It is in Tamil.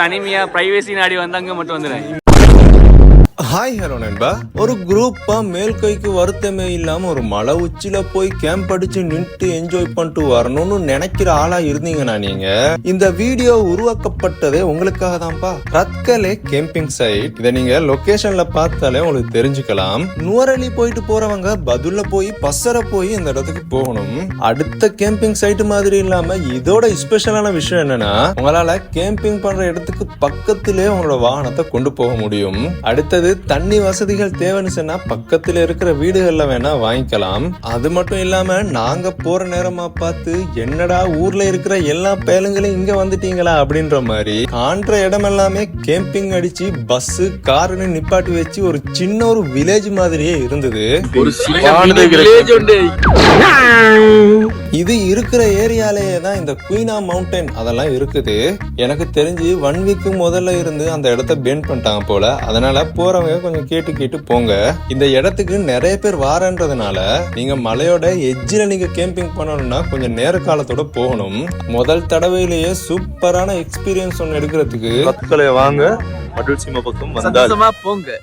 தனிமையா பிரைவசி நாடி வந்தாங்க மட்டும் வந்துடுறேன். ஹாய் ஹலோ நண்பா, ஒரு குரூப்பா மேல் கைக்கு வருத்தமே இல்லாம ஒரு மலை உச்சில போய் கேம்ப் அடிச்சு நின்று என்ஜாய் பண்ணிட்டு வரணும்னு நினைக்கிற ஆளா இருந்தீங்கன்னா நீங்க இந்த வீடியோ உருவாக்கப்பட்டதே உங்களுக்காக தான்ப்பா. ரத்கலே கேம்பிங் சைட். இதை நீங்க லொகேஷன்ல பார்த்தாலே உங்களுக்கு தெரிஞ்சுக்கலாம். நுவரெலி போயிட்டு போறவங்க பதுல்ல போய் பசர போய் இந்த இடத்துக்கு போகணும். அடுத்த கேம்பிங் சைட் மாதிரி இல்லாம இதோட ஸ்பெஷலான விஷயம் என்னன்னா, உங்களால கேம்பிங் பண்ற இடத்துக்கு பக்கத்திலே உங்களோட வாகனத்தை கொண்டு போக முடியும். அடுத்தது தண்ணி வசதிகள் தேவைன்னு சொன்னா பக்கத்துல இருக்கிற வீடுகள்ல வேணா வாங்கிக்கலாம். அது மட்டும் இல்லாம நாங்க போற நேரமா பார்த்து என்னடா ஊர்ல இருக்கிற எல்லா பேலுங்களையும் இங்க வந்துட்டீங்களா அப்படின்ற மாதிரி காண்ற இடம் எல்லாமே கேம்பிங் அடிச்சு பஸ் காருன்னு நிப்பாட்டி வச்சு ஒரு சின்ன ஒரு வில்லேஜ் மாதிரியே இருந்தது. இது இருக்கிற ஏரியாலேயே தான் இந்த குயினா மவுண்டன் அதெல்லாம் இருக்குது. எனக்கு தெரிஞ்சு 1 வீக் முதல்ல இருந்து அந்த இடத்த பேன் பண்ணிட்டாங்க போல. அதனால போறவங்க கொஞ்சம் கேட்டு போங்க. இந்த இடத்துக்கு நிறைய பேர் வாரன்றதுனால நீங்க மலையோட எட்ஜில நீங்க கேம்பிங் பண்ணணும்னா கொஞ்சம் நேர காலத்தோட போகணும். முதல் தடவையிலேயே சூப்பரான எக்ஸ்பீரியன்ஸ் ஒன்னு எடுக்கிறதுக்கு வாங்க, மடுல் சீமை பக்கம் வந்தா போங்க.